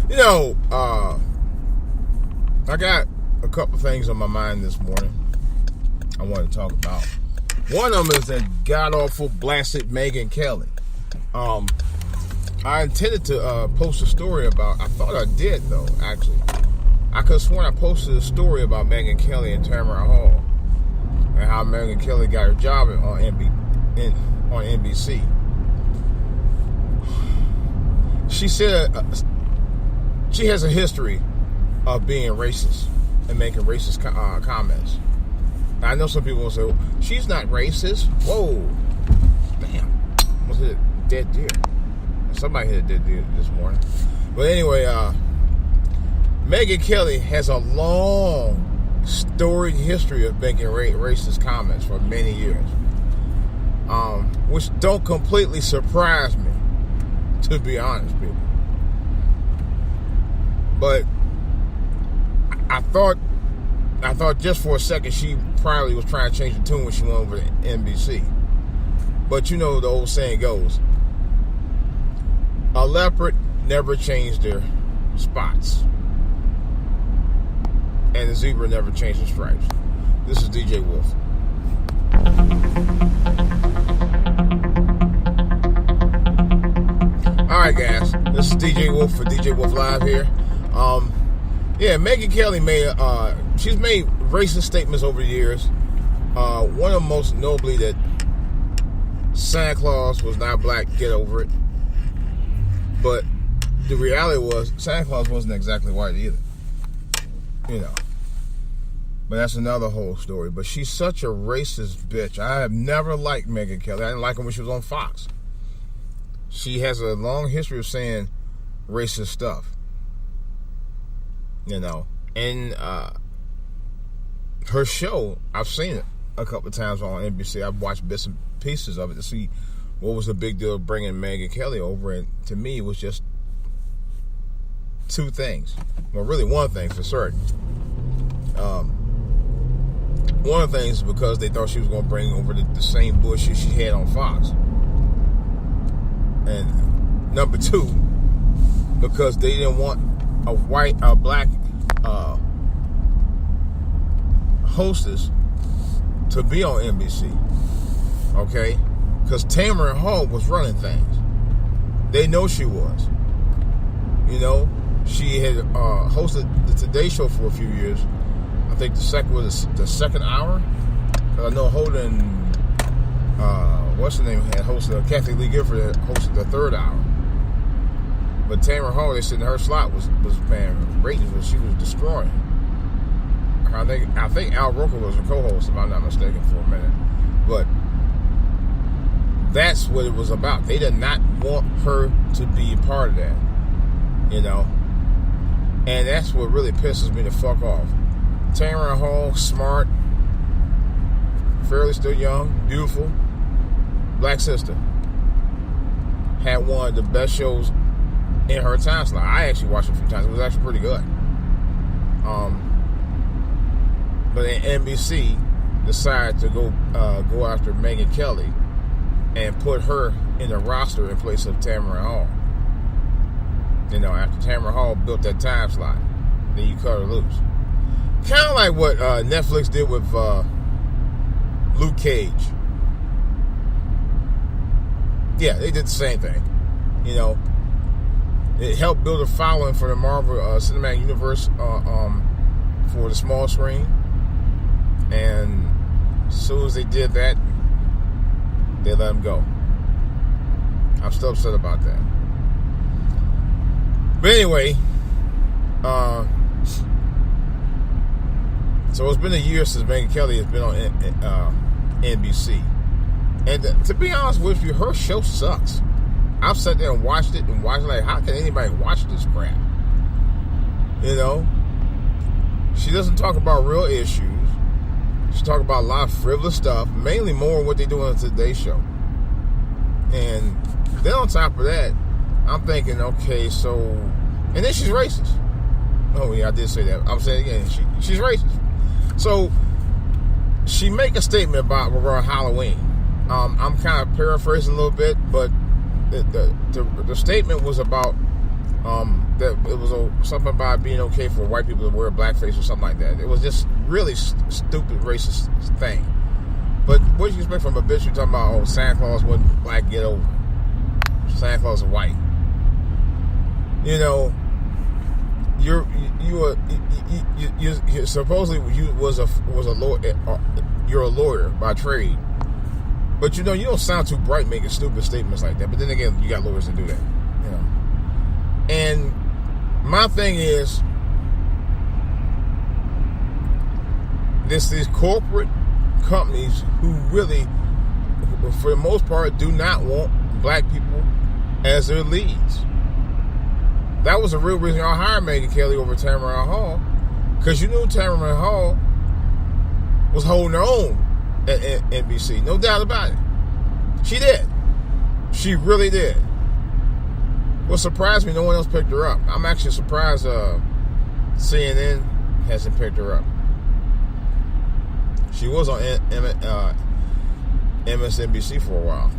You know, I got a couple things on my mind this morning I want to talk about. One of them is that god-awful blasted Megan Kelly. I intended to post a story about, I thought I did though, actually. I could have sworn I posted a story about Megan Kelly and Tamaron Hall and how Megan Kelly got her job on NBC. She said she has a history of being racist and making racist comments. Now, I know some people will say, well, she's not racist. Whoa. Damn. Almost hit a dead deer. Somebody hit a dead deer this morning. But anyway, Megan Kelly has a long, storied history of making racist comments for many years. Which don't completely surprise me, to be honest, people. But I thought just for a second she probably was trying to change the tune when she went over to NBC. But you know the old saying goes, a leopard never changed their spots. And the zebra never changed their stripes. This is DJ Wolf. Alright guys, this is DJ Wolf for DJ Wolf Live here. Megan Kelly she's made racist statements over the years. One of them most notably that Santa Claus was not black, get over it. But the reality was Santa Claus wasn't exactly white either. You know. But that's another whole story. But she's such a racist bitch. I have never liked Megan Kelly. I didn't like her when she was on Fox. She has a long history of saying racist stuff. You know. And her show, I've seen it a couple of times on NBC. I've watched bits and pieces of it to see what was the big deal of bringing Megan Kelly over. And to me, it was just two things. Well, really one thing for certain. One of the things is because they thought she was going to bring over the same bullshit she had on Fox. And number two, because they didn't want a black hostess to be on NBC. Okay? Because Tamaron Hall was running things. They know she was. You know? She had hosted the Today Show for a few years. I think the second hour. Because I know Holden, what's her name, had hosted, Kathy Lee Gifford had hosted the third hour. But Tamaron Hall, they said her slot was man, ratings, she was destroying. I think Al Roker was a co-host, if I'm not mistaken, for a minute. But that's what it was about. They did not want her to be a part of that. You know? And that's what really pisses me the fuck off. Tamaron Hall, smart, fairly still young, beautiful, black sister, had one of the best shows in her time slot. I actually watched it a few times. It was actually pretty good. But then NBC decided to go after Megan Kelly and put her in the roster in place of Tamaron Hall. You know, after Tamaron Hall built that time slot, then you cut her loose. Kind of like what Netflix did with Luke Cage. Yeah, they did the same thing. You know, it helped build a following for the Marvel Cinematic Universe for the small screen. And as soon as they did that, they let him go. I'm still upset about that. But anyway, so it's been a year since Megan Kelly has been on NBC. And to be honest with you, her show sucks. I've sat there and watched it like, how can anybody watch this crap? You know? She doesn't talk about real issues. She talks about a lot of frivolous stuff, mainly more what they do on the Today Show. And then on top of that, I'm thinking, okay, so... And then she's racist. Oh, yeah, I did say that. I'm saying again, she's racist. So, she make a statement about regarding Halloween. I'm kind of paraphrasing a little bit, but the statement was about that it was something about being okay for white people to wear blackface or something like that. It was just really stupid racist thing. But what do you expect from a bitch who talking about, Santa Claus wasn't black, get over it. Santa Claus is white. You know, you're supposedly you was a lawyer. You're a lawyer by trade, but you don't sound too bright making stupid statements like that. But then again, you got lawyers that do that. You know, and my thing is, these corporate companies who really, for the most part, do not want black people as their leads. That was the real reason y'all hired Megan Kelly over Tamaron Hall, because you knew Tamaron Hall was holding her own at NBC. No doubt about it. She did. She really did. What surprised me, no one else picked her up. I'm actually surprised CNN hasn't picked her up. She was on MSNBC for a while.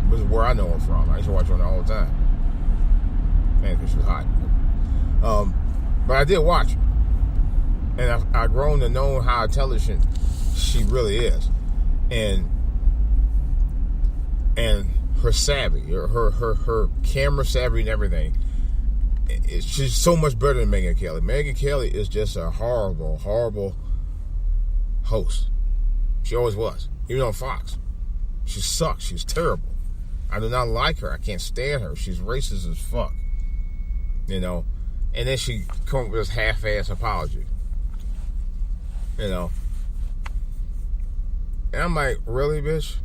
Which is where I know her from. I used to watch her all the time. Man, because she was hot. But I did watch her. And I've grown to know how intelligent she really is. And her savvy, her camera savvy and everything. She's so much better than Megan Kelly. Megan Kelly is just a horrible, horrible host. She always was. Even on Fox. She sucks. She's terrible. I do not like her. I can't stand her. She's racist as fuck. You know? And then she come up with this half-ass apology. You know? And I'm like, really, bitch?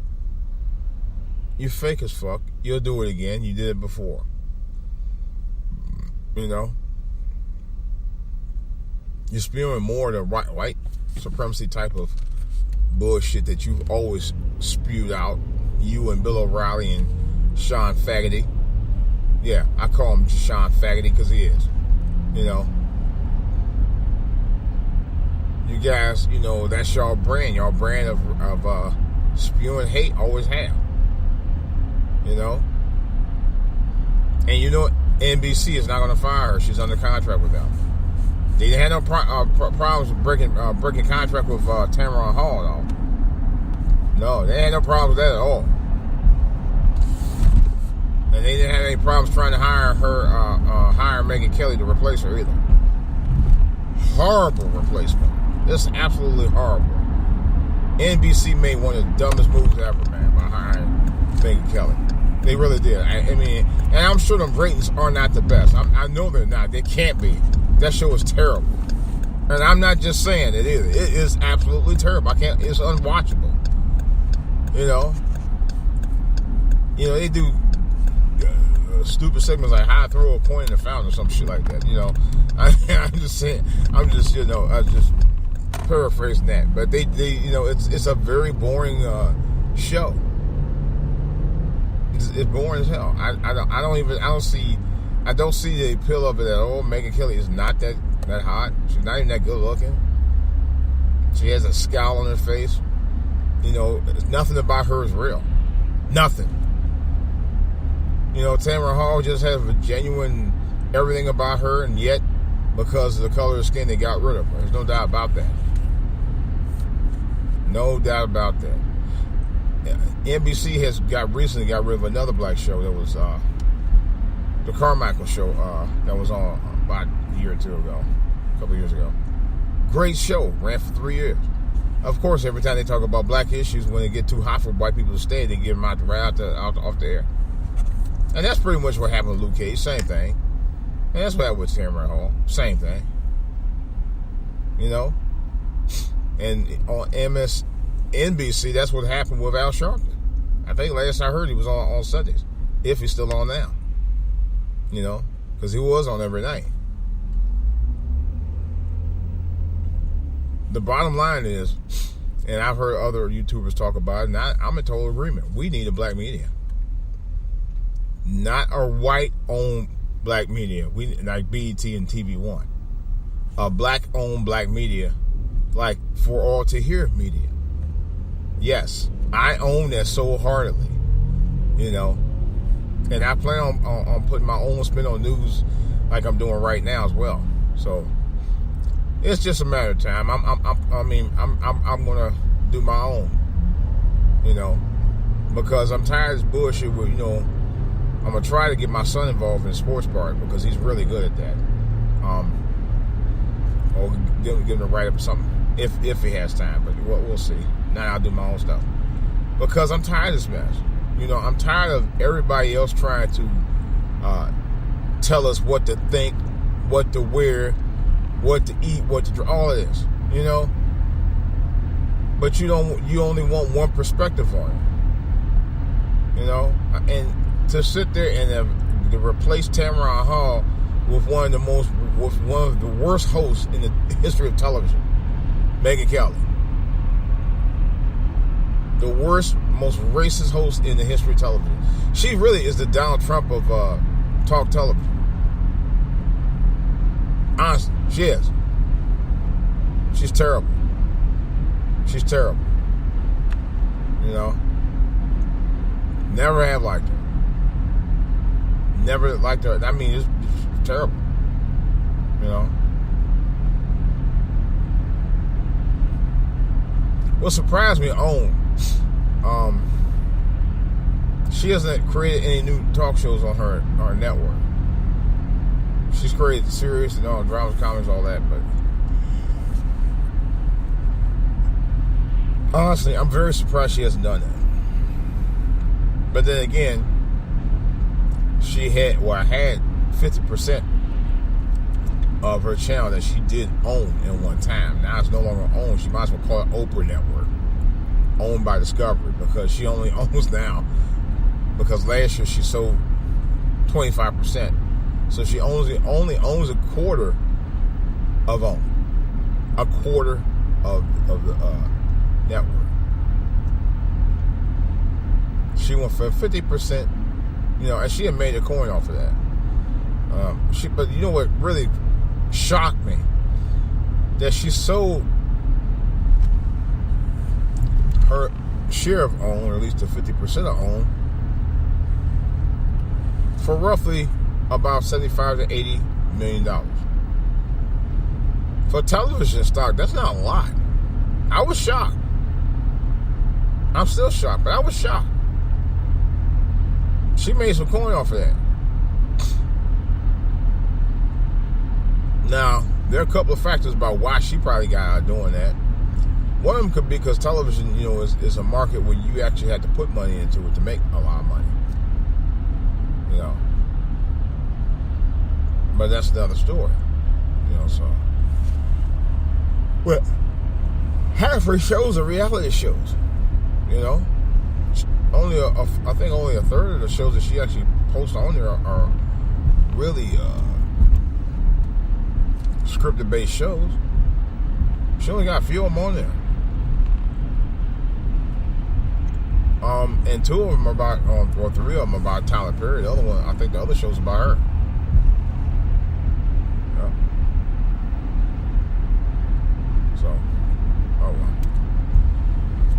You fake as fuck. You'll do it again. You did it before. You know? You're spewing more the white supremacy type of bullshit that you've always spewed out. You and Bill O'Reilly and Sean Faggoty. Yeah, I call him Sean Faggoty because he is. You know? You guys, that's y'all brand. Y'all brand of spewing hate, always have. You know? And you know what? NBC is not going to fire her. She's under contract with them. They didn't have no problems with breaking contract with Tamaron Hall, though. No, they had no problem with that at all. And they didn't have any problems trying to hire Megan Kelly to replace her either. Horrible replacement. Just absolutely horrible. NBC made one of the dumbest moves ever, man, by hiring Megan Kelly. They really did. I mean, and I'm sure them ratings are not the best. I know they're not. They can't be. That show is terrible. And I'm not just saying it is. It is absolutely terrible. It's unwatchable. You know, they do stupid segments like how to throw a coin in the fountain or some shit like that. You know, I'm just saying. I'm just paraphrasing that. But they it's a very boring show. It's boring as hell. I don't see the appeal of it at all. Megan Kelly is not that hot. She's not even that good looking. She has a scowl on her face. Nothing about her is real. Nothing. Tamaron Hall just has a genuine everything about her, and yet, because of the color of skin, they got rid of her. There's no doubt about that. No doubt about that. NBC has recently got rid of another black show that was the Carmichael show that was on about a year or two ago, a couple years ago. Great show, ran for 3 years. Of course, every time they talk about black issues, when they get too hot for white people to stay, they get them off the air. And that's pretty much what happened with Luke Cage, same thing. And that's what happened with Tamaron Hall, same thing. And on NBC, that's what happened with Al Sharpton. I think last I heard he was on Sundays, if he's still on now. Because he was on every night. The bottom line is, and I've heard other YouTubers talk about it, and I'm in total agreement. We need a black media. Not a white-owned black media. We like BET and TV One. A black-owned black media, like For All to Hear media. Yes, I own that so heartedly. And I plan on putting my own spin on news like I'm doing right now as well. So it's just a matter of time. I'm gonna do my own, because I'm tired of this bullshit where, I'm gonna try to get my son involved in the sports part because he's really good at that. Or give him a write up or something if he has time, but we'll see. Now I'll do my own stuff because I'm tired of this mess. I'm tired of everybody else trying to tell us what to think, what to wear, what to eat, what to drink, all of this, But you only want one perspective on it, And to sit there and to replace Tamaron Hall with one of the worst hosts in the history of television, Megan Kelly. The worst, most racist host in the history of television. She really is the Donald Trump of talk television. Honestly, she is. She's terrible. She's terrible. Never have liked her. Never liked her. I mean, it's terrible. What surprised me, she hasn't created any new talk shows on her network. She's created series and all dramas, comedies, all that, but honestly, I'm very surprised she hasn't done that. But then again, I had 50% of her channel that she did own at one time. Now it's no longer owned. She might as well call it Oprah Network, owned by Discovery, because she only owns now, because last year she sold 25%. So she only owns a quarter of the network. She went for 50%, and she had made a coin off of that. But you know what really shocked me? That she sold her share of OWN, or at least the 50% of OWN, for roughly about $75 to $80 million. For television stock, that's not a lot. I was shocked. I'm still shocked, but I was shocked. She made some coin off of that. Now, there are a couple of factors about why she probably got out doing that. One of them could be because television, is a market where you actually have to put money into it to make a lot of money. But that's another story. So. Well, half her shows are reality shows. I think only a third of the shows that she actually posts on there are really scripted-based shows. She only got a few of them on there. And two of them are about, or three of them are about Tyler Perry. The other one, I think the other show's about her. Yeah. So, oh well.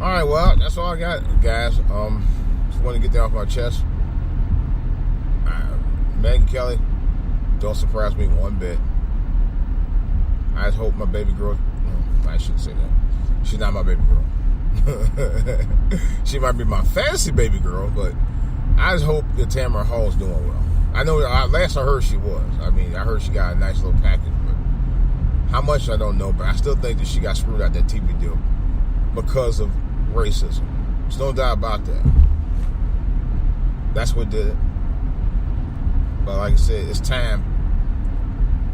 All right, well, that's all I got, guys. Just want to get that off my chest. Megan Kelly, don't surprise me one bit. I just hope my baby girl. I shouldn't say that. She's not my baby girl. She might be my fantasy baby girl, but I just hope that Tamaron Hall is doing well. I know last I heard she was. I heard she got a nice little package, but how much I don't know. But I still think that she got screwed out that TV deal because of racism. There's no doubt about that. That's what did it. But like I said, it's time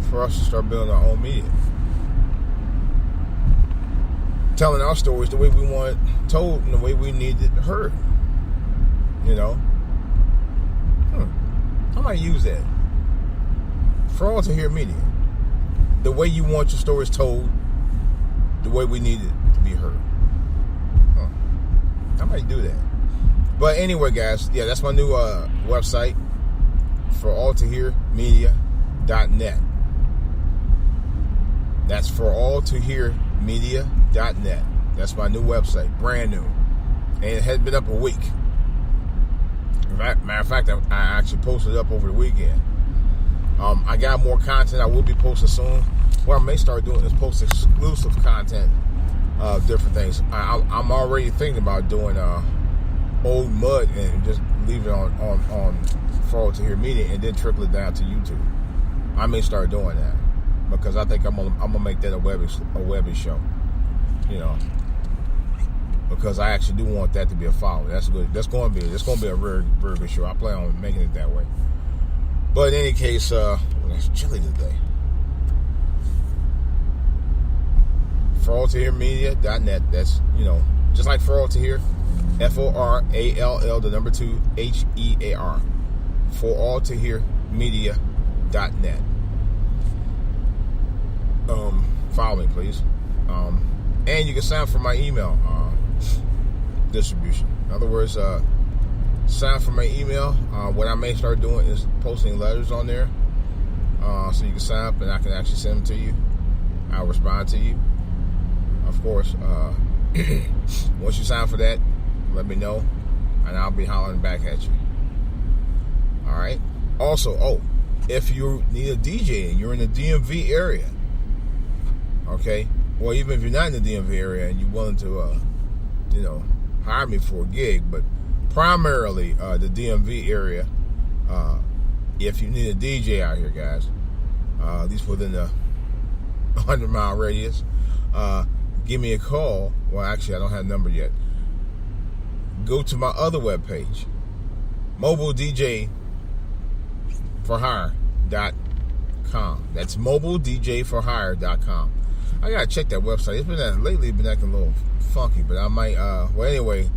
for us to start building our own media. Telling our stories the way we want it told and the way we need it heard. I might use that. For all to hear media. The way you want your stories told, the way we need it to be heard. I might do that. But anyway, guys, yeah, that's my new website for alltohearmedia.net. That's for alltohearmedia.net. That's my new website, brand new. And it has been up a week. Matter of fact, I actually posted it up over the weekend. I got more content I will be posting soon. What I may start doing is post exclusive content of different things. I'm already thinking about doing old mud and just leave it on Forward to Hear Media and then trickle it down to YouTube. I may start doing that because I think I'm gonna make that a webby show. You know, because I actually do want that to be a follow. That's good. That's going to be a very, very good show. I plan on making it that way. But in any case, it's chilly today. ForAllToHearMedia.net. That's, just like For All to Hear, FORALL, the number 2, HEAR. ForAllToHearMedia.net. Follow me, please. And you can sign up for my email distribution. In other words, sign up for my email. What I may start doing is posting letters on there. So you can sign up and I can actually send them to you. I'll respond to you. Of course, once you sign for that, let me know and I'll be hollering back at you. All right. Also, if you need a DJ and you're in the DMV area, okay, or even if you're not in the DMV area and you're willing to, hire me for a gig, but primarily the DMV area, if you need a DJ out here, guys, at least within the 100-mile radius, give me a call. Well, actually, I don't have a number yet. Go to my other webpage, mobiledjforhire.com. That's mobiledjforhire.com. I gotta check that website. It's been lately been acting a little funky, but I might. Anyway,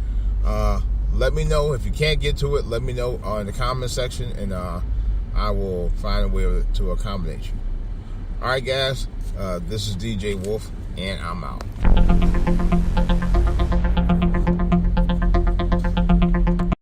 let me know if you can't get to it. Let me know in the comment section, and I will find a way to accommodate you. All right, guys. This is DJ Wolf, and I'm out.